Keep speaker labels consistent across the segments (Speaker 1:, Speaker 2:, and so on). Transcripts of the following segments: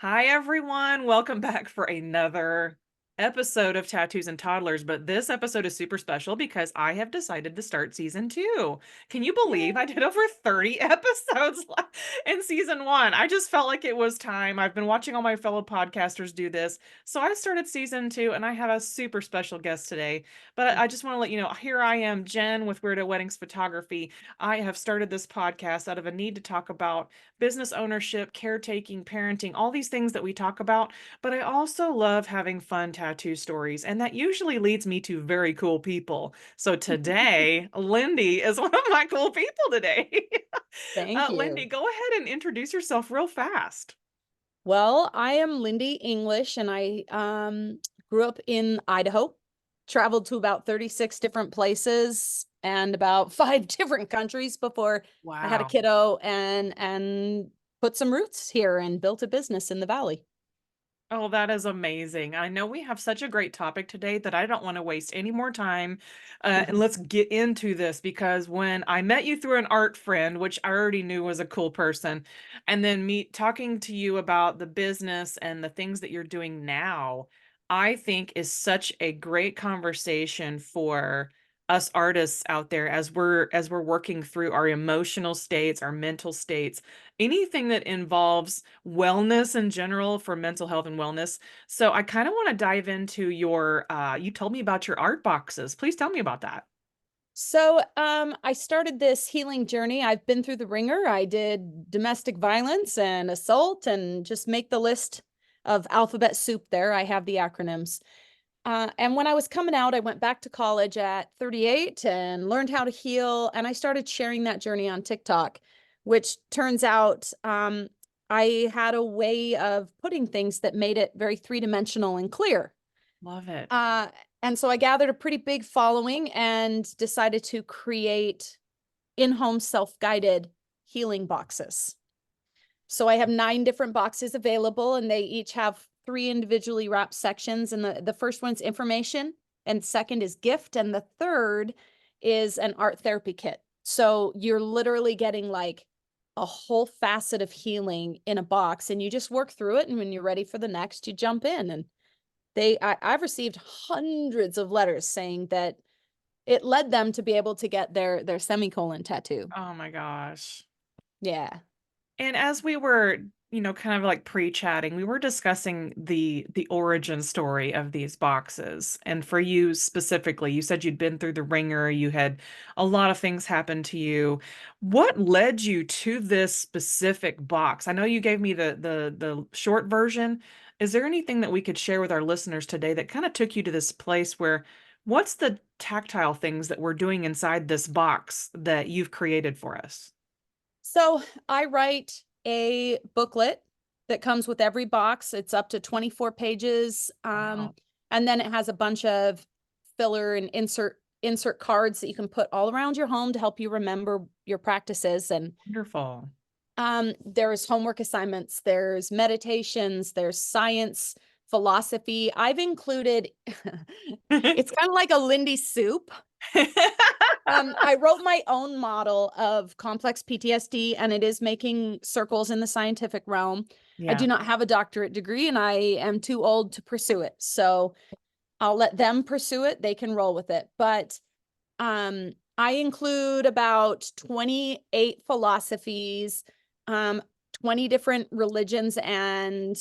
Speaker 1: Hi, everyone. Welcome back for another episode of Tattoos and Toddlers. But this episode is super special because I have decided to start season two. Can you believe I did
Speaker 2: Yay.
Speaker 1: over 30 episodes in season one? I just felt like it was time. I've been watching all my fellow podcasters do this. So I started season two and I have a super special guest today. But I just want to let you know here I am, Jen with Weirdo Weddings Photography. I have started this podcast out of a need to talk about business ownership, caretaking, parenting, all these things that we talk about. But I also love having fun tattoo stories, and that usually leads me to very cool people. So today, Lindy is one of my cool people today.
Speaker 2: Thank
Speaker 1: Lindy,
Speaker 2: you.
Speaker 1: go ahead and introduce yourself real fast.
Speaker 2: Well, I am Lindy English and I grew up in Idaho, traveled to about 36 different places and about five different countries before I had a
Speaker 1: Wow.
Speaker 2: kiddo and put some roots here and built a business in the valley.
Speaker 1: Oh, that is amazing. I know we have such a great topic today that I don't want to waste any more time. And let's get into this because when I met you through an art friend, which I already knew was a cool person, and then me talking to you about the business and the things that you're doing now, I think is such a great conversation for us artists out there as we're working through our emotional states, our mental states, anything that involves wellness in general for mental health and wellness. So I kind of want to dive into you told me about your art boxes. Please tell me about that.
Speaker 2: I started this healing journey. I've been through the ringer. I did domestic violence and assault and just make the list of alphabet soup there. I have the acronyms. And when I was coming out, I went back to college at 38 and learned how to heal. And I started sharing that journey on TikTok, which turns out I had a way of putting things that made it very three-dimensional and clear.
Speaker 1: Love it.
Speaker 2: Uh, and so I gathered a pretty big following and decided to create in-home self-guided healing boxes. So I have 9 different boxes available, and they each have 3 individually wrapped sections. And the first one's information, and second is gift, and the third is an art therapy kit. So you're literally getting like a whole facet of healing in a box, and you just work through it. And when you're ready for the next, you jump in. And I've received hundreds of letters saying that it led them to be able to get their semicolon tattoo.
Speaker 1: Oh my gosh.
Speaker 2: Yeah.
Speaker 1: And as we were, kind of like pre-chatting, we were discussing the origin story of these boxes. And for you specifically, you said you'd been through the ringer, you had a lot of things happen to you. What led you to this specific box? I know you gave me the short version. Is there anything that we could share with our listeners today that kind of took you to this place where what's the tactile things that we're doing inside this box that you've created for us?
Speaker 2: So I write a booklet that comes with every box. It's up to 24 pages.
Speaker 1: Wow.
Speaker 2: And then it has a bunch of filler and insert cards that you can put all around your home to help you remember your practices. And
Speaker 1: Wonderful.
Speaker 2: there's homework assignments, there's meditations, there's science, philosophy. I've included it's kind of like a Lindy soup. I wrote my own model of complex PTSD, and it is making circles in the scientific realm. I
Speaker 1: Yeah.
Speaker 2: do not have a doctorate degree, and I am too old to pursue it. So I'll let them pursue it. They can roll with it. But I include about 28 philosophies, um, 20 different religions and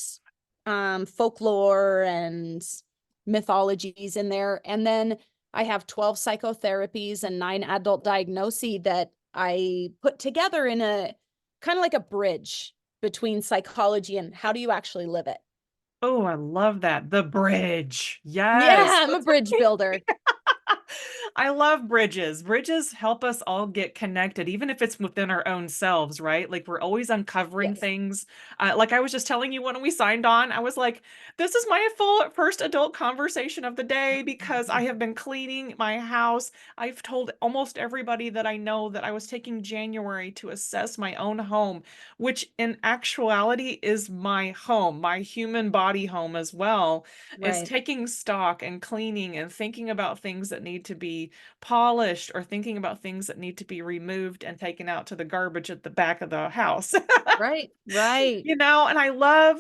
Speaker 2: folklore and mythologies in there. And then I have 12 psychotherapies and 9 adult diagnoses that I put together in a kind of like a bridge between psychology and how do you actually live it.
Speaker 1: Oh, I love that. The bridge. Yes.
Speaker 2: Yeah, I'm a
Speaker 1: That's
Speaker 2: bridge builder.
Speaker 1: I love bridges. Bridges help us all get connected, even if it's within our own selves, right? Like we're always uncovering
Speaker 2: Yes.
Speaker 1: things. Like I was just telling you when we signed on, I was like, this is my full first adult conversation of the day because I have been cleaning my house. I've told almost everybody that I know that I was taking January to assess my own home, which in actuality is my home, my human body home as well, is
Speaker 2: Right.
Speaker 1: taking stock and cleaning and thinking about things that need to be polished or thinking about things that need to be removed and taken out to the garbage at the back of the house.
Speaker 2: Right. Right.
Speaker 1: And I love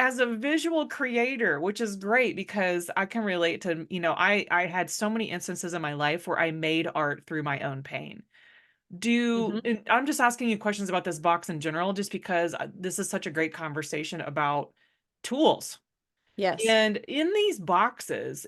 Speaker 1: as a visual creator, which is great because I can relate to, I had so many instances in my life where I made art through my own pain.
Speaker 2: Mhm.
Speaker 1: And I'm just asking you questions about this box in general, just because this is such a great conversation about tools.
Speaker 2: Yes.
Speaker 1: And in these boxes,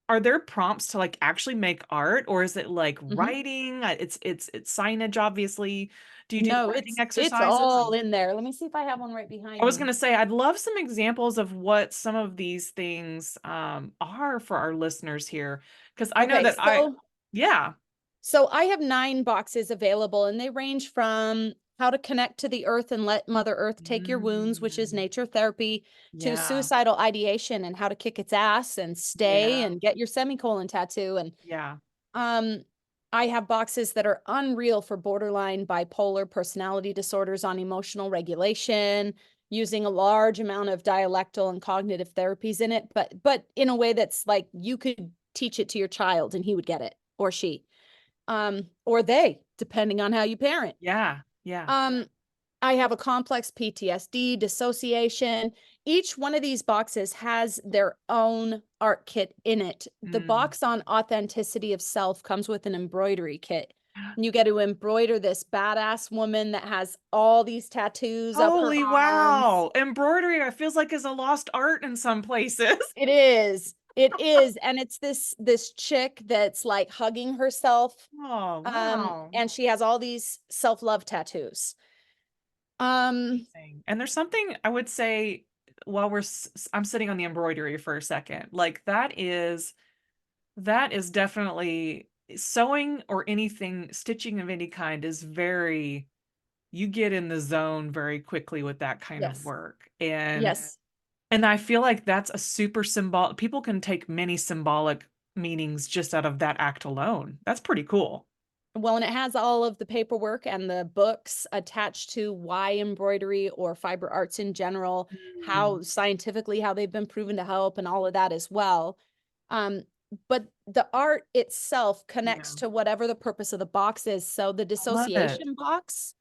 Speaker 1: are there prompts to like actually make art, or is it like
Speaker 2: Mhm.
Speaker 1: writing? It's signage, obviously. Do you do
Speaker 2: No,
Speaker 1: writing
Speaker 2: it's
Speaker 1: exercises?
Speaker 2: all in there. Let me see if I have one right
Speaker 1: I
Speaker 2: behind
Speaker 1: was
Speaker 2: me.
Speaker 1: gonna say I'd love some examples of what some of these things are for our listeners here, because I know
Speaker 2: Okay,
Speaker 1: that yeah.
Speaker 2: so I have 9 boxes available, and they range from how to connect to the earth and let Mother Earth take your wounds, which is
Speaker 1: Mm,
Speaker 2: nature therapy, to
Speaker 1: yeah,
Speaker 2: suicidal ideation and how to kick its ass and stay
Speaker 1: yeah,
Speaker 2: and get your semicolon tattoo. And
Speaker 1: yeah.
Speaker 2: um, I have boxes that are unreal for borderline bipolar personality disorders on emotional regulation, using a large amount of dialectal and cognitive therapies in it, but in a way that's like you could teach it to your child and he would get it, or she, or they, depending on how you parent.
Speaker 1: Yeah, yeah.
Speaker 2: Um, I have a complex PTSD, dissociation. Each one of these boxes has their own art kit in it. The
Speaker 1: Mm.
Speaker 2: box on authenticity of self comes with an embroidery kit. You get to embroider this badass woman that has all these tattoos up her
Speaker 1: Holy
Speaker 2: arms.
Speaker 1: wow. Embroidery, I feels like is a lost art in some places.
Speaker 2: It is. It is. And it's this chick that's like hugging herself.
Speaker 1: Oh, wow.
Speaker 2: And she has all these self-love tattoos. Um,
Speaker 1: Amazing. And there's something I would say while I'm sitting on the embroidery for a second. Like that is definitely sewing or anything, stitching of any kind is very, you get in the zone very quickly with that kind of
Speaker 2: yes.
Speaker 1: work. And
Speaker 2: Yes.
Speaker 1: I feel like that's a super symbol. People can take many symbolic meanings just out of that act alone. That's pretty cool.
Speaker 2: Well, and it has all of the paperwork and the books attached to why embroidery or fiber arts in general,
Speaker 1: Mm,
Speaker 2: how scientifically how they've been proven to help and all of that as well. Um, but the art itself
Speaker 1: yeah.
Speaker 2: connects to whatever the purpose of the box is. So the
Speaker 1: I love it.
Speaker 2: dissociation box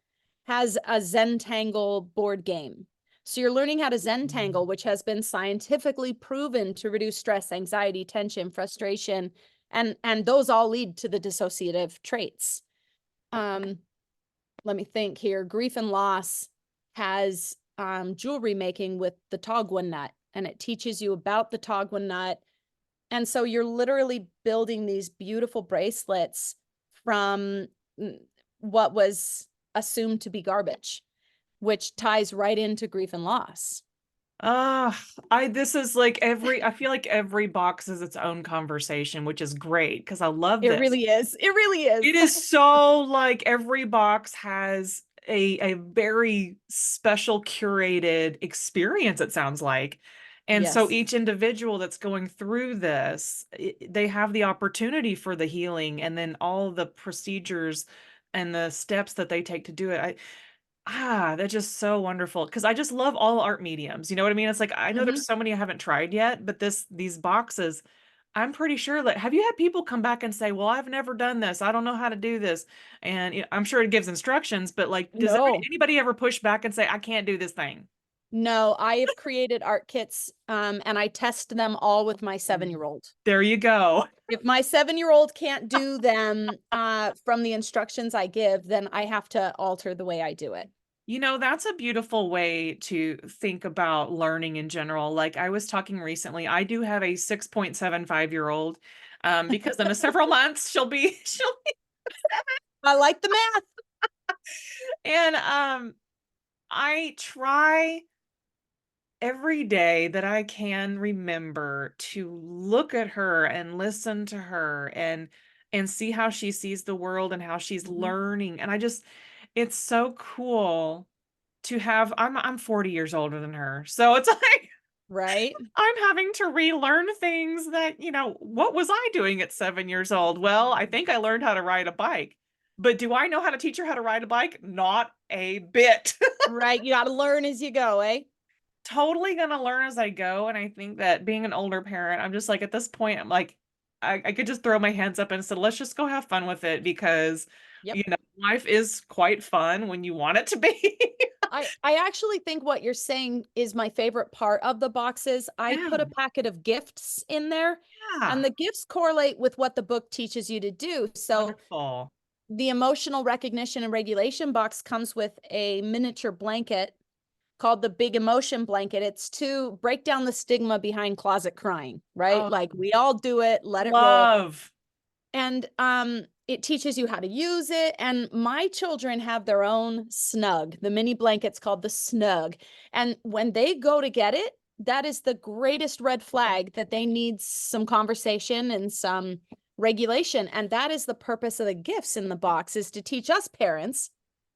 Speaker 2: has a Zentangle board game. So you're learning how to
Speaker 1: Mm.
Speaker 2: Zentangle, which has been scientifically proven to reduce stress, anxiety, tension, frustration, and those all lead to the dissociative traits. Um, Let me think here. Grief and loss has jewelry making with the togwa nut, and it teaches you about the togwa nut. And so you're literally building these beautiful bracelets from what was assumed to be garbage, which ties right into grief and loss.
Speaker 1: Uh, this is like I feel like every box is its own conversation, which is great because I love
Speaker 2: It
Speaker 1: this.
Speaker 2: really is. It really is.
Speaker 1: It is so like every box has a very special curated experience, it sounds like. And so
Speaker 2: Yes.
Speaker 1: each individual that's going through this, they have the opportunity for the healing and then all the procedures and the steps that they take to do it. That's just so wonderful because I just love all art mediums. You know what I mean? It's like I know there's
Speaker 2: Mhm.
Speaker 1: so many I haven't tried yet, but these boxes, I'm pretty sure that have you had people come back and say, "Well, I've never done this. I don't know how to do this." And I'm sure it gives instructions, but like does
Speaker 2: No.
Speaker 1: anybody ever push back and say, "I can't do this thing?"
Speaker 2: No, I have created art kits, and I test them all with my
Speaker 1: Mm.
Speaker 2: 7-year-old.
Speaker 1: There you go.
Speaker 2: If my 7-year-old can't do them, from the instructions I give, then I have to alter the way I do it.
Speaker 1: That's a beautiful way to think about learning in general. Like I was talking recently, I do have a 6.75-year-old because in a several months she'll
Speaker 2: I like the math.
Speaker 1: and I try every day that I can remember to look at her and listen to her and see how she sees the world and how she's
Speaker 2: Mhm.
Speaker 1: learning. And it's so cool to have I'm 40 years older than her. So it's like
Speaker 2: Right?
Speaker 1: I'm having to relearn things that, what was I doing at 7 years old? Well, I think I learned how to ride a bike. But do I know how to teach her how to ride a bike? Not a bit.
Speaker 2: Right, you gotta learn as you go, eh?
Speaker 1: Totally gonna learn as I go. And I think that being an older parent, I'm just like at this point, I'm like, I could just throw my hands up and say, let's just go have fun with it because,
Speaker 2: Yep.
Speaker 1: life is quite fun when you want it to be.
Speaker 2: I actually think what you're saying is my favorite part of the boxes. I
Speaker 1: Yeah.
Speaker 2: put a packet of gifts in there, and
Speaker 1: Yeah.
Speaker 2: the gifts correlate with what the book teaches you to do. So
Speaker 1: Wonderful.
Speaker 2: the emotional recognition and regulation box comes with a miniature blanket called the big emotion blanket. It's to break down the stigma behind closet crying, right?
Speaker 1: Oh,
Speaker 2: Like we all do it, let it roll.
Speaker 1: love.
Speaker 2: And it teaches you how to use it. And my children have their own snug. The mini blanket's called the snug. And when they go to get it, that is the greatest red flag that they need some conversation and some regulation. And that is the purpose of the gifts in the box, is to teach us parents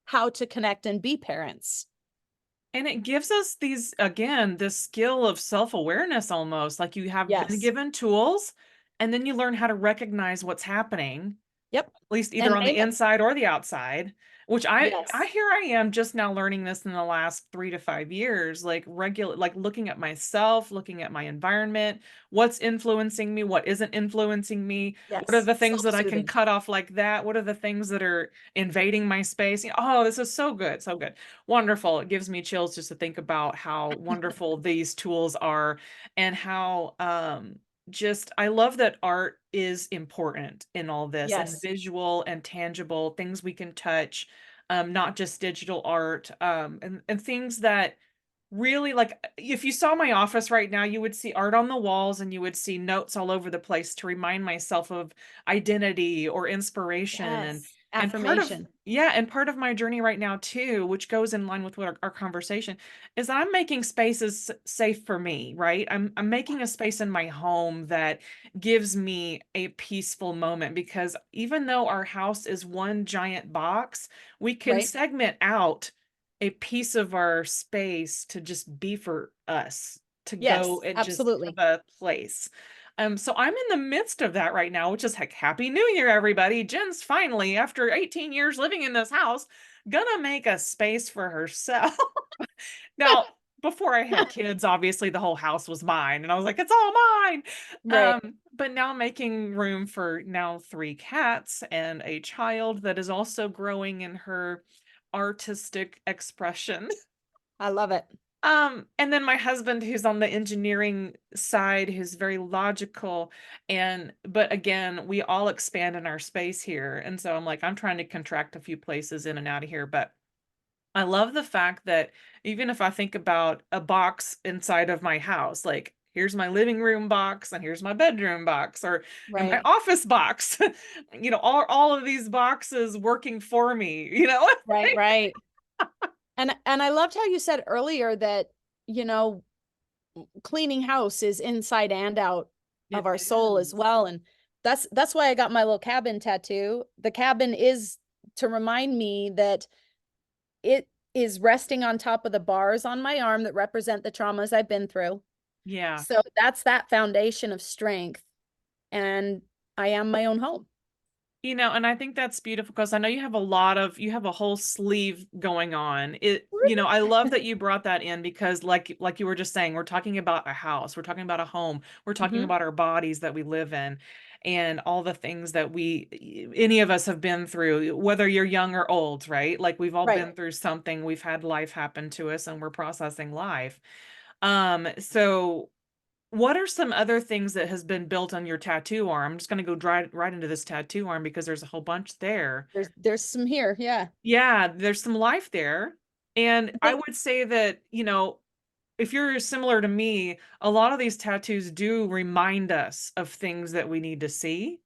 Speaker 2: how to connect and be parents.
Speaker 1: And it gives us these, again, this skill of self-awareness almost, like you have been
Speaker 2: Yes.
Speaker 1: given tools, and then you learn how to recognize what's happening,
Speaker 2: Yep.
Speaker 1: at least either
Speaker 2: And
Speaker 1: on the inside or the outside, which I
Speaker 2: yes.
Speaker 1: here I am just now learning this in the last 3 to 5 years, like like looking at myself, looking at my environment, what's influencing me, what isn't influencing me, what are
Speaker 2: Yes.
Speaker 1: the things that I can
Speaker 2: Self-soothing.
Speaker 1: cut off like that, what are the things that are invading my space. Oh, this is so good, so good. Wonderful. It gives me chills just to think about how wonderful these tools are, and how just I love that art is important in all this, and
Speaker 2: Yes.
Speaker 1: visual and tangible things we can touch, not just digital art, and things that really, like, if you saw my office right now, you would see art on the walls and you would see notes all over the place to remind myself of identity or inspiration.
Speaker 2: Yes.
Speaker 1: And part of,
Speaker 2: Affirmation.
Speaker 1: yeah, and part of my journey right now too, which goes in line with what our conversation is, I'm making spaces safe for me, right? I'm making a space in my home that gives me a peaceful moment, because even though our house is one giant box, we can
Speaker 2: Right.
Speaker 1: segment out a piece of our space to just be for us, to go
Speaker 2: Yes,
Speaker 1: and just have
Speaker 2: absolutely.
Speaker 1: a place. So I'm in the midst of that right now, which is like, Happy New Year, everybody. Jen's finally, after 18 years living in this house, gonna make a space for herself. Now, before I had kids, obviously the whole house was mine, and I was like, it's all mine.
Speaker 2: Right.
Speaker 1: But now making room for now 3 cats and a child that is also growing in her artistic expression.
Speaker 2: I love it.
Speaker 1: And then my husband, who's on the engineering side, who's very logical, but again, we all expand in our space here. And so I'm like, I'm trying to contract a few places in and out of here, but I love the fact that even if I think about a box inside of my house, like, here's my living room box and here's my bedroom box, or in my
Speaker 2: Right.
Speaker 1: office box, all of these boxes working for me.
Speaker 2: Right. Right. And I loved how you said earlier that, you know, cleaning house is inside and out of
Speaker 1: It
Speaker 2: our soul as
Speaker 1: is.
Speaker 2: well. And that's why I got my little cabin tattoo. The cabin is to remind me that it is resting on top of the bars on my arm that represent the traumas I've been through.
Speaker 1: Yeah.
Speaker 2: So that's that foundation of strength. And I am my own home.
Speaker 1: And I think that's beautiful, because I know you have a whole sleeve going on. I love that you brought that in, because like you were just saying, we're talking about a house, we're talking about a home, we're talking
Speaker 2: Hmm.
Speaker 1: about our bodies that we live in, and all the things that any of us have been through, whether you're young or old, right? Like, we've all
Speaker 2: Right.
Speaker 1: been through something, we've had life happen to us, and we're processing life. So what are some other things that has been built on your tattoo arm? I'm just gonna go right into this tattoo arm, because there's a whole bunch there.
Speaker 2: There's some here. Yeah.
Speaker 1: Yeah, there's some life there. And
Speaker 2: I
Speaker 1: I
Speaker 2: think
Speaker 1: would say that, if you're similar to me, a lot of these tattoos do remind us of things that we need to see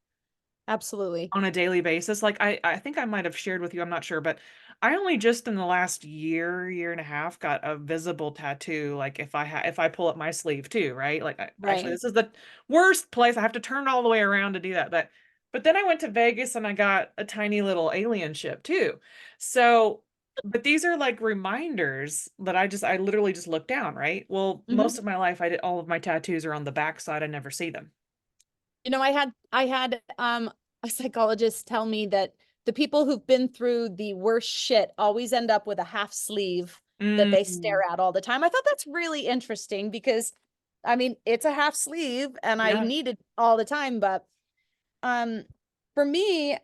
Speaker 2: absolutely.
Speaker 1: on a daily basis. Like, I think I might have shared with you, I'm not sure, but I only just in the last year and a half got a visible tattoo. Like, if I pull up my sleeve too, right? Like, actually,
Speaker 2: Right.
Speaker 1: this is the worst place. I have to turn all the way around to do that. But then I went to Vegas and I got a tiny little alien ship too. So, but these are like reminders that I literally just look down, right? Well,
Speaker 2: Hmm.
Speaker 1: most of my life I did all of my tattoos are on the back side. I never see them.
Speaker 2: I had a psychologist tell me that the people who've been through the worst shit always end up with a half sleeve that they
Speaker 1: Mm,
Speaker 2: stare at all the time. I thought that's really interesting because I mean, it's a half sleeve and I
Speaker 1: yeah.
Speaker 2: need it all the time, but um for me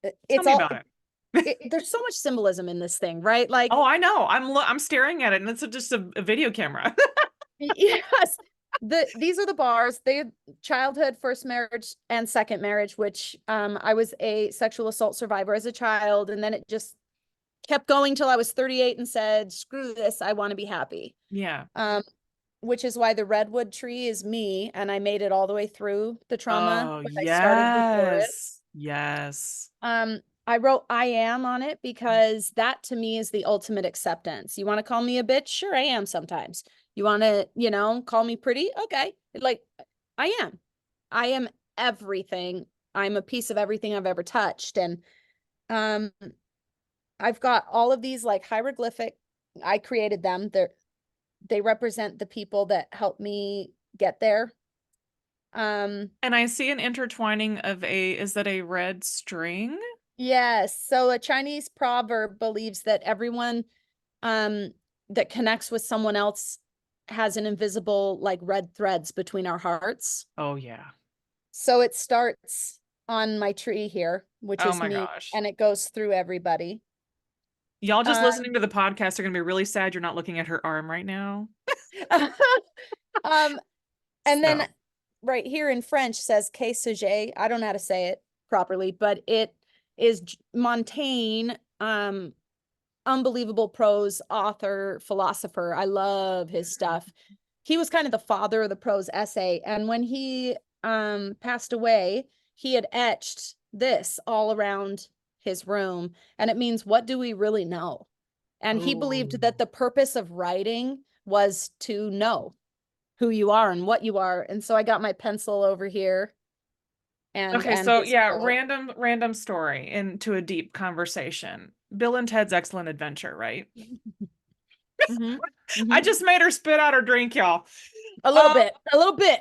Speaker 1: Tell
Speaker 2: it's
Speaker 1: me
Speaker 2: all
Speaker 1: about it.
Speaker 2: there's so much symbolism in this thing, right? Like,
Speaker 1: Oh, I know. I'm staring at it, and it's just a video camera.
Speaker 2: yes, these are the bars. They childhood, first marriage, and second marriage, which I was a sexual assault survivor as a child, and then it just kept going till I was 38 and said, screw this, I want to be happy.
Speaker 1: Yeah.
Speaker 2: Which is why the redwood tree is me, and I made it all the way through the trauma,
Speaker 1: Oh,
Speaker 2: but I started before it.
Speaker 1: yes. Yes.
Speaker 2: I wrote I am on it because that to me is the ultimate acceptance. You want to call me a bitch? Sure, I am sometimes. You want to, call me pretty? Okay. Like, I am. I am everything. I'm a piece of everything I've ever touched. And um I've got all of these like hieroglyphic. I created them. They represent the people that helped me get there.
Speaker 1: And I see an intertwining of is that a red string?
Speaker 2: Yes. So a Chinese proverb believes that everyone that connects with someone else has an invisible like red threads between our hearts.
Speaker 1: Oh, yeah.
Speaker 2: So it starts on my tree here, which
Speaker 1: Oh
Speaker 2: is
Speaker 1: my
Speaker 2: me,
Speaker 1: gosh.
Speaker 2: and it goes through everybody.
Speaker 1: Y'all just
Speaker 2: Um,
Speaker 1: listening to the podcast are gonna be really sad you're not looking at her arm right now.
Speaker 2: um, and then
Speaker 1: So,
Speaker 2: right here in French says "que sujet." I don't know how to say it properly, but it is Montaigne, unbelievable prose author, philosopher. I love his stuff. He was kind of the father of the prose essay. And when he passed away, he had etched this all around his room. And it means, what do we really know? And he
Speaker 1: oh.
Speaker 2: believed that the purpose of writing was to know who you are and what you are. And so I got my pencil over here
Speaker 1: Okay,
Speaker 2: and
Speaker 1: so
Speaker 2: his
Speaker 1: yeah,
Speaker 2: quill.
Speaker 1: random story into a deep conversation. Bill and Ted's Excellent Adventure, right?
Speaker 2: Mm-hmm.
Speaker 1: I
Speaker 2: Mm-hmm.
Speaker 1: just made her spit out her drink, y'all.
Speaker 2: A little
Speaker 1: Um,
Speaker 2: bit, a little bit.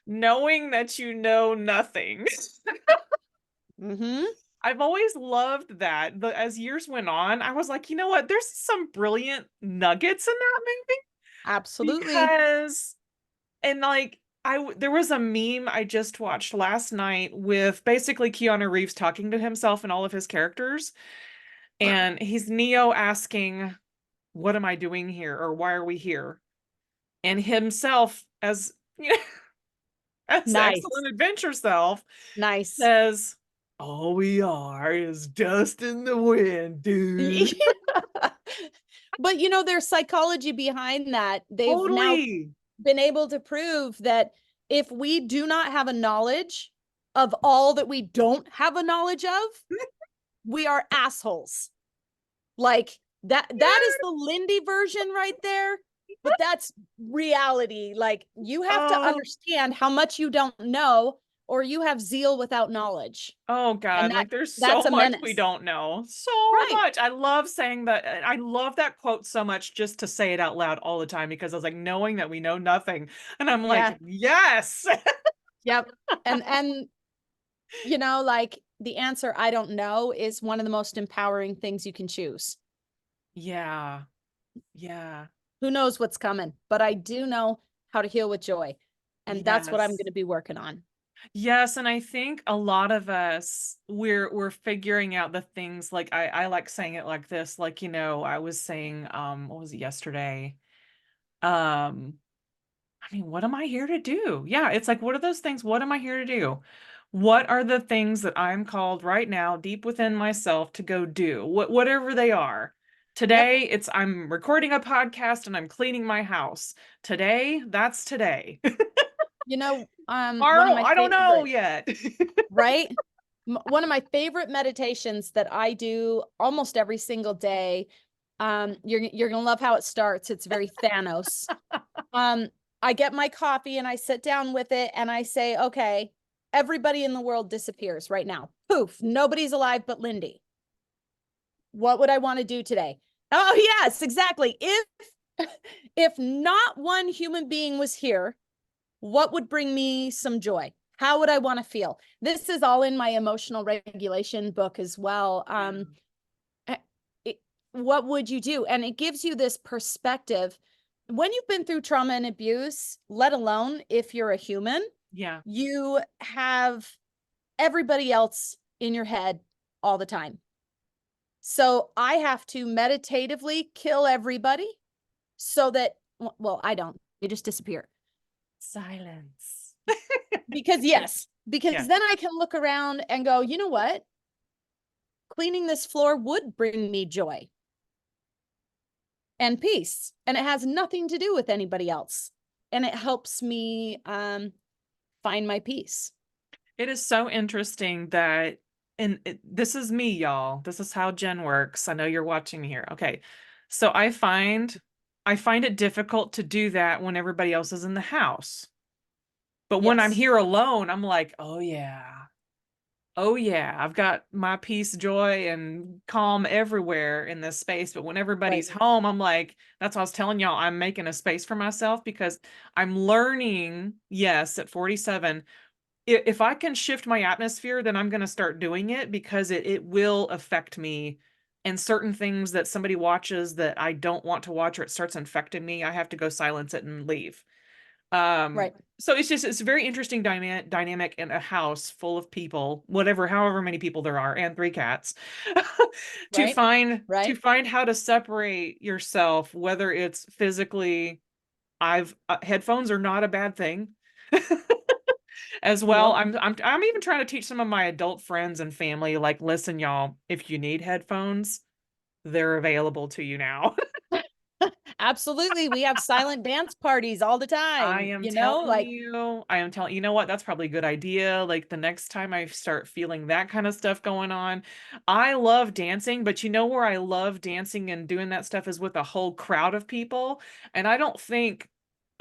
Speaker 1: knowing that you know nothing.
Speaker 2: Mm-hmm.
Speaker 1: I've always loved that. As years went on, I was like, you know what? There's some brilliant nuggets in that movie
Speaker 2: Absolutely.
Speaker 1: because, and like, there was a meme I just watched last night with basically Keanu Reeves talking to himself and all of his characters, and he's Neo asking, "What am I doing here?" or "Why are we here?" And himself, as you know, as
Speaker 2: Nice.
Speaker 1: excellent adventure self,
Speaker 2: Nice.
Speaker 1: says, "All we are is dust in the wind, dude."
Speaker 2: But there's psychology behind that. They've now
Speaker 1: Totally.
Speaker 2: been able to prove that if we do not have a knowledge of all that we don't have a knowledge of, we are assholes. Like that is the Lindy version right there. But that's reality. Like, you have to
Speaker 1: Oh,
Speaker 2: understand how much you don't know, or you have zeal without knowledge.
Speaker 1: oh
Speaker 2: And
Speaker 1: God, like there's
Speaker 2: that's
Speaker 1: so
Speaker 2: a
Speaker 1: much we
Speaker 2: menace.
Speaker 1: don't know. So
Speaker 2: Right.
Speaker 1: much. I love saying that. I love that quote so much just to say it out loud all the time because I was like, knowing that we know nothing. And I'm like,
Speaker 2: Yeah.
Speaker 1: yes.
Speaker 2: Yep. And like, the answer I don't know is one of the most empowering things you can choose.
Speaker 1: Yeah. Yeah.
Speaker 2: Who knows what's coming, but I do know how to heal with joy. And that's what I'm
Speaker 1: Yes.
Speaker 2: going to be working on.
Speaker 1: Yes, and I think a lot of us we're figuring out the things like I like saying it like this, like I was saying what was it yesterday? Um I mean, what am I here to do? Yeah, it's like what are those things? What am I here to do? What are the things that I'm called right now deep within myself to go do? Whatever they are.
Speaker 2: Yep.
Speaker 1: Today, it's I'm recording a podcast and I'm cleaning my house. Today, that's today.
Speaker 2: One of
Speaker 1: Tomorrow,
Speaker 2: my
Speaker 1: I don't know
Speaker 2: favorite,
Speaker 1: yet.
Speaker 2: right? One of my favorite meditations that I do almost every single day. You're gonna love how it starts. It's very Thanos. Um, I get my coffee and I sit down with it and I say, okay, everybody in the world disappears right now. Poof, nobody's alive but Lindy. What would I want to do today? Oh, yes, exactly. If not one human being was here, what would bring me some joy? How would I want to feel? This is all in my emotional regulation book as well.
Speaker 1: Yeah.
Speaker 2: What would you do? And it gives you this perspective. When you've been through trauma and abuse, let alone if you're a human,
Speaker 1: Yeah.
Speaker 2: you have everybody else in your head all the time. So I have to meditatively kill everybody so that, well, I don't, they just disappear.
Speaker 1: Silence.
Speaker 2: Because because
Speaker 1: Yeah.
Speaker 2: then I can look around and go, you know what? Cleaning this floor would bring me joy and peace. And it has nothing to do with anybody else. And it helps me find my peace.
Speaker 1: It is so interesting that, and this is me, y'all. This is how Jen works. I know you're watching me here. Okay. So I find it difficult to do that when everybody else is in the house. But when I'm
Speaker 2: Yes.
Speaker 1: here alone, I'm like, oh yeah. Oh yeah, I've got my peace, joy, and calm everywhere in this space. But when everybody's
Speaker 2: Right.
Speaker 1: home, I'm like, that's what I was telling y'all. I'm making a space for myself because I'm learning, yes, at 47, if I can shift my atmosphere, then I'm going to start doing it because it will affect me. And certain things that somebody watches that I don't want to watch or it starts infecting me, I have to go silence it and leave. Um,
Speaker 2: Right.
Speaker 1: so it's a very interesting dynamic in a house full of people, however many people there are, and 3 cats, to
Speaker 2: Right. Right.
Speaker 1: find how to separate yourself, whether it's physically. Headphones are not a bad thing. As well.
Speaker 2: Nope.
Speaker 1: I'm even trying to teach some of my adult friends and family, like, listen, y'all, if you need headphones, they're available to you now.
Speaker 2: Absolutely. We have silent dance parties all the
Speaker 1: I
Speaker 2: time,
Speaker 1: am
Speaker 2: you know,
Speaker 1: telling
Speaker 2: like,
Speaker 1: you, I am telling you know what, that's probably a good idea. Like the next time I start feeling that kind of stuff going on, I love dancing, but you know where I love dancing and doing that stuff is with a whole crowd of people. And I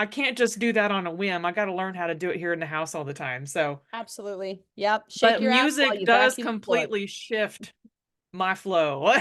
Speaker 1: can't just do that on a whim. I got to learn how to do it here in the house all the time. So,
Speaker 2: absolutely. Yep. Shake
Speaker 1: but
Speaker 2: your ass while
Speaker 1: music
Speaker 2: you
Speaker 1: does
Speaker 2: vacuum the floor.
Speaker 1: completely shift my flow.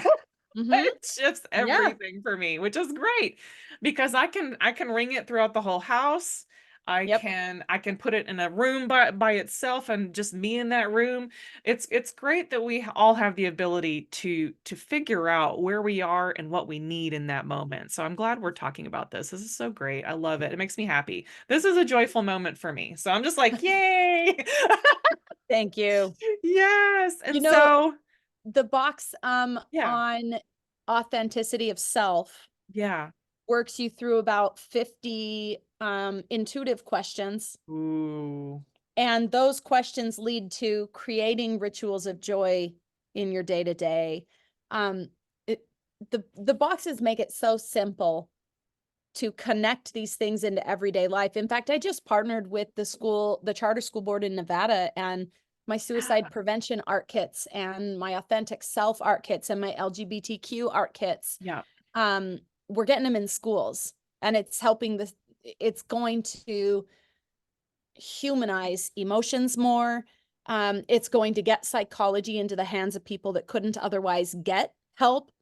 Speaker 2: Mm-hmm.
Speaker 1: It shifts
Speaker 2: Yeah.
Speaker 1: everything for me, which is great because I can ring it throughout the whole house.
Speaker 2: Yep.
Speaker 1: I can put it in a room by itself and just me in that room. It's great that we all have the ability to figure out where we are and what we need in that moment. So I'm glad we're talking about this. This is so great. I love it. It makes me happy. This is a joyful moment for me. So I'm just like, yay.
Speaker 2: Thank you.
Speaker 1: Yes.
Speaker 2: You
Speaker 1: And
Speaker 2: know,
Speaker 1: so,
Speaker 2: the box
Speaker 1: yeah.
Speaker 2: on authenticity of self
Speaker 1: Yeah.
Speaker 2: works you through about 50 intuitive questions.
Speaker 1: Ooh.
Speaker 2: And those questions lead to creating rituals of joy in your day to day. Um, the boxes make it so simple to connect these things into everyday life. In fact, I just partnered with the charter school board in Nevada, and my suicide
Speaker 1: Yeah.
Speaker 2: prevention art kits and my authentic self art kits and my LGBTQ art kits.
Speaker 1: Yeah.
Speaker 2: Um, we're getting them in schools, and it's going to humanize emotions more. It's going to get psychology into the hands of people that couldn't otherwise get help.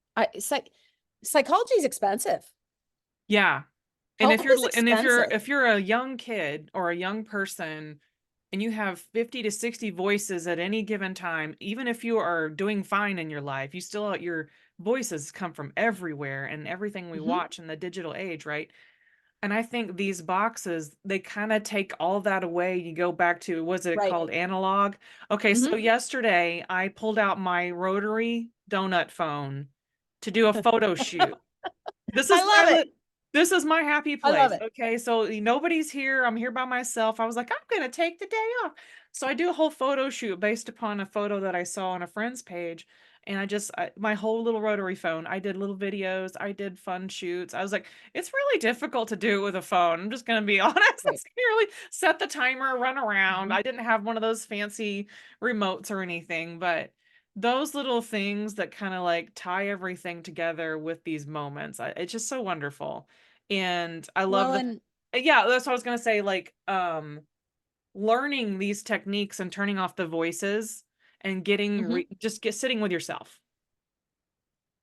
Speaker 2: Psychology is expensive.
Speaker 1: Yeah. And
Speaker 2: Help is expensive.
Speaker 1: if you're a young kid or a young person and you have 50 to 60 voices at any given time, even if you are doing fine in your life, your voices come from everywhere and everything we
Speaker 2: Mhm.
Speaker 1: watch in the digital age, right? And I think these boxes, they kind of take all that away. You go back to, was it
Speaker 2: Right.
Speaker 1: called analog? Okay, so
Speaker 2: Mhm.
Speaker 1: yesterday I pulled out my rotary donut phone to do a photo shoot. This
Speaker 2: I
Speaker 1: is
Speaker 2: love it.
Speaker 1: this is my happy
Speaker 2: I love
Speaker 1: place.
Speaker 2: it.
Speaker 1: Okay, so nobody's here. I'm here by myself. I was like, I'm gonna take the day off. So I do a whole photo shoot based upon a photo that I saw on a friend's page. And my whole little rotary phone, I did little videos, I did fun shoots. I was like, it's really difficult to do it with a phone. I'm just gonna be honest.
Speaker 2: Right.
Speaker 1: It's really set the timer, run around.
Speaker 2: Mhm.
Speaker 1: I didn't have one of those fancy remotes or anything, but those little things that kind of like tie everything together with these moments, it's just so wonderful. And I love
Speaker 2: Well,
Speaker 1: the
Speaker 2: and
Speaker 1: yeah, that's what I was gonna say, like, learning these techniques and turning off the voices and
Speaker 2: mhm.
Speaker 1: just get sitting with yourself.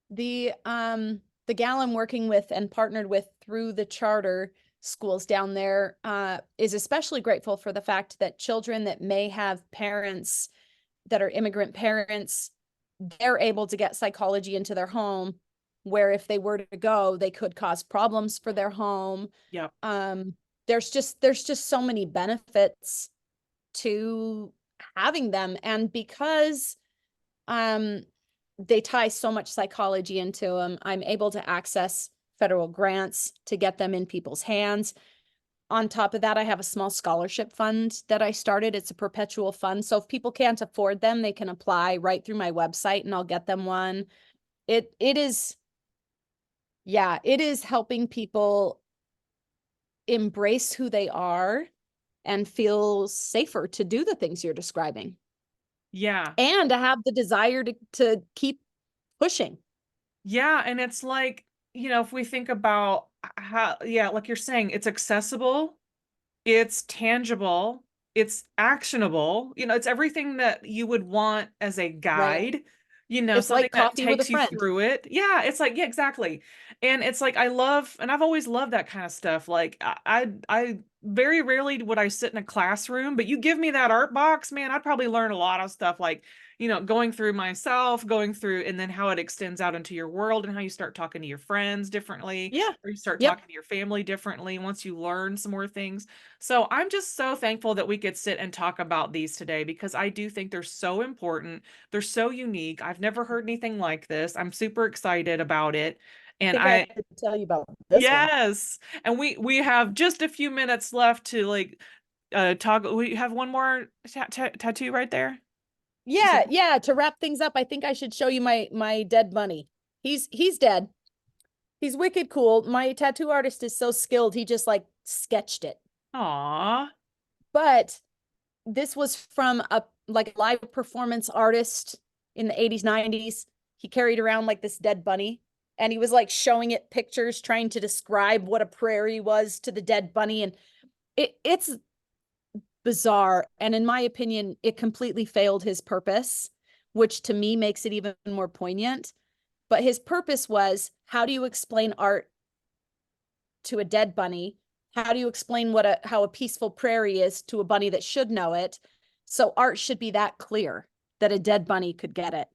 Speaker 2: The gal I'm working with and partnered with through the charter schools down there is especially grateful for the fact that children that may have parents that are immigrant parents, they're able to get psychology into their home, where if they were to go, they could cause problems for their home.
Speaker 1: Yep.
Speaker 2: Um, there's just so many benefits to having them. And because they tie so much psychology into them, I'm able to access federal grants to get them in people's hands. On top of that, I have a small scholarship fund that I started. It's a perpetual fund. So if people can't afford them, they can apply right through my website and I'll get them one. It is, yeah, it is helping people embrace who they are and feel safer to do the things you're describing.
Speaker 1: Yeah.
Speaker 2: And to have the desire to keep pushing.
Speaker 1: Yeah. And it's like, if we think about how, yeah, like you're saying, it's accessible, it's tangible, it's actionable, it's everything that you would want as a
Speaker 2: Right.
Speaker 1: guide,
Speaker 2: It's
Speaker 1: something
Speaker 2: like
Speaker 1: that
Speaker 2: coffee with a
Speaker 1: takes you
Speaker 2: friend.
Speaker 1: through it. Yeah, it's like, yeah, exactly. And it's like, and I've always loved that kind of stuff. Like I very rarely would I sit in a classroom, but you give me that art box, man, I'd probably learn a lot of stuff, like, going through myself, going through, and then how it extends out into your world and how you start talking to your friends differently,
Speaker 2: Yeah.
Speaker 1: or you start
Speaker 2: Yep.
Speaker 1: talking to your family differently once you learn some more things. So I'm just so thankful that we could sit and talk about these today, because I do think they're so important. They're so unique. I've never heard anything like this. I'm super excited about it.
Speaker 2: I
Speaker 1: And
Speaker 2: think I have to tell you about this one.
Speaker 1: yes. And we have just a few minutes left to like talk. We have one more tattoo right there. Is it?
Speaker 2: Yeah, yeah. To wrap things up, I think I should show you my dead bunny. He's dead. He's wicked cool. My tattoo artist is so skilled, he just like sketched it.
Speaker 1: Aw.
Speaker 2: But this was from a like live performance artist in the 80s, 90s. He carried around like this dead bunny and he was like showing it pictures, trying to describe what a prairie was to the dead bunny. And it's bizarre. And in my opinion, it completely failed his purpose, which to me makes it even more poignant. But his purpose was, how do you explain art to a dead bunny? How do you explain how a peaceful prairie is to a bunny that should know it? So art should be that clear that a dead bunny could get it.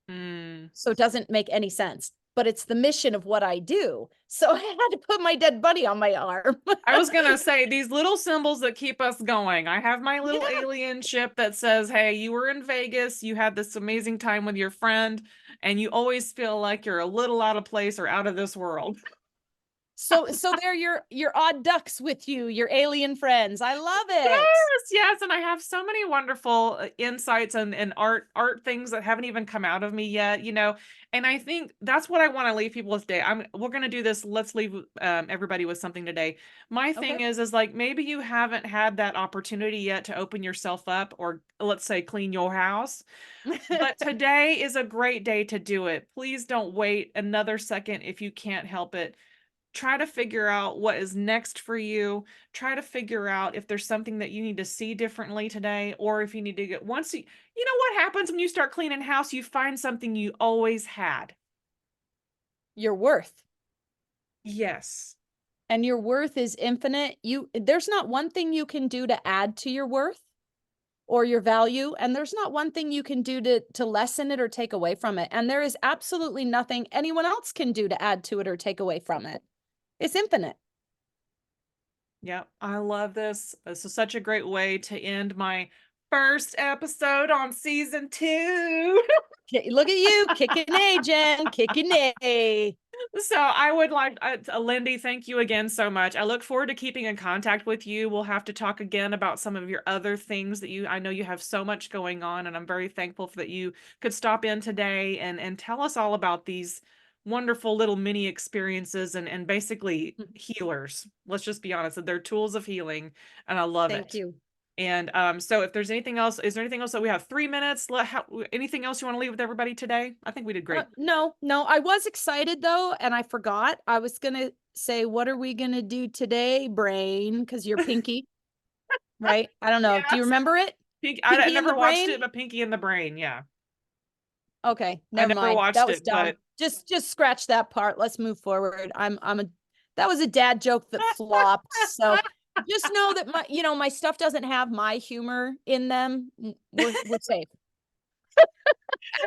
Speaker 1: Mm.
Speaker 2: So it doesn't make any sense, but it's the mission of what I do. So I had to put my dead bunny on my arm.
Speaker 1: I was gonna say, these little symbols that keep us going. I have my little
Speaker 2: Yeah.
Speaker 1: alien ship that says, hey, you were in Vegas, you had this amazing time with your friend, and you always feel like you're a little out of place or out of this world.
Speaker 2: So they're your odd ducks with you, your alien friends. I love it.
Speaker 1: Yes, yes, and I have so many wonderful insights and art things that haven't even come out of me yet, and I think that's what I want to leave people with today. We're gonna do this. Let's leave everybody with something today. My thing
Speaker 2: Okay.
Speaker 1: is like, maybe you haven't had that opportunity yet to open yourself up, or let's say clean your house, but today is a great day to do it. Please don't wait another second if you can't help it. Try to figure out what is next for you. Try to figure out if there's something that you need to see differently today, or if you need to once you know what happens when you start cleaning house, you find something you always had.
Speaker 2: Your worth.
Speaker 1: Yes.
Speaker 2: And your worth is infinite. There's not one thing you can do to add to your worth or your value, and there's not one thing you can do to lessen it or take away from it. And there is absolutely nothing anyone else can do to add to it or take away from it. It's infinite.
Speaker 1: Yep. I love this. This is such a great way to end my first episode on season 2.
Speaker 2: Look at you, kicking A, Jen, kicking A.
Speaker 1: So I would like, Lindy, thank you again so much. I look forward to keeping in contact with you. We'll have to talk again about some of your other things that I know you have so much going on, and I'm very thankful that you could stop in today and tell us all about these wonderful little mini experiences and basically healers. Let's just be honest, they're tools of healing, and I love
Speaker 2: Thank
Speaker 1: it.
Speaker 2: you.
Speaker 1: And so if there's anything else, is there anything else that we have 3 minutes? Anything else you want to leave with everybody today? I think we did great.
Speaker 2: No. I was excited though, and I forgot. I was gonna say, what are we gonna do today, brain? Because you're Pinky, right? I don't know. Do you
Speaker 1: Yes.
Speaker 2: remember it?
Speaker 1: I
Speaker 2: Pinky in the
Speaker 1: never watched
Speaker 2: brain?
Speaker 1: it, but Pinky in the Brain, yeah.
Speaker 2: Okay,
Speaker 1: I
Speaker 2: never
Speaker 1: never
Speaker 2: mind. That
Speaker 1: watched
Speaker 2: was
Speaker 1: it,
Speaker 2: dumb.
Speaker 1: but
Speaker 2: Just scratch that part. Let's move forward. That was a dad joke that flopped. So just know that my stuff doesn't have my humor in them. We're safe.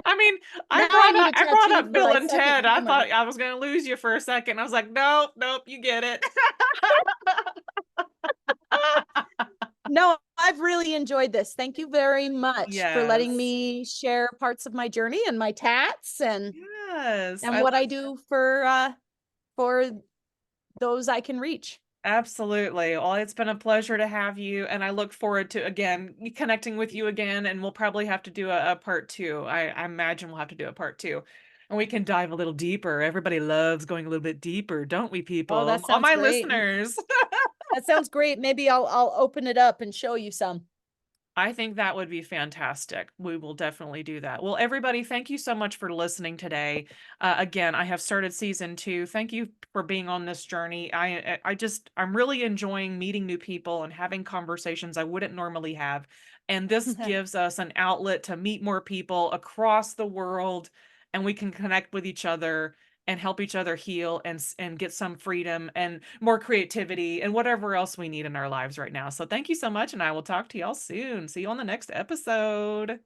Speaker 1: I mean,
Speaker 2: Now I need a
Speaker 1: I brought
Speaker 2: tattoo
Speaker 1: up
Speaker 2: for
Speaker 1: Bill
Speaker 2: my
Speaker 1: and
Speaker 2: sense of
Speaker 1: Ted. I
Speaker 2: humor.
Speaker 1: thought I was going to lose you for a second. I was like, nope, you get it.
Speaker 2: No, I've really enjoyed this. Thank you very much for letting
Speaker 1: Yes.
Speaker 2: me share parts of my journey and my tats
Speaker 1: Yes.
Speaker 2: and what I do for those I can reach.
Speaker 1: Absolutely. Well, it's been a pleasure to have you, and I look forward to again connecting with you again, and we'll probably have to do a part two. I imagine we'll have to do a part two, and we can dive a little deeper. Everybody loves going a little bit deeper, don't we,
Speaker 2: Oh,
Speaker 1: people?
Speaker 2: that
Speaker 1: All
Speaker 2: sounds
Speaker 1: my
Speaker 2: great.
Speaker 1: listeners.
Speaker 2: That sounds great. Maybe I'll open it up and show you some.
Speaker 1: I think that would be fantastic. We will definitely do that. Well, everybody, thank you so much for listening today. Again, I have started season 2. Thank you for being on this journey. I'm really enjoying meeting new people and having conversations I wouldn't normally have. And this gives us an outlet to meet more people across the world, and we can connect with each other and help each other heal and get some freedom and more creativity and whatever else we need in our lives right now. So thank you so much, and I will talk to y'all soon. See you on the next episode.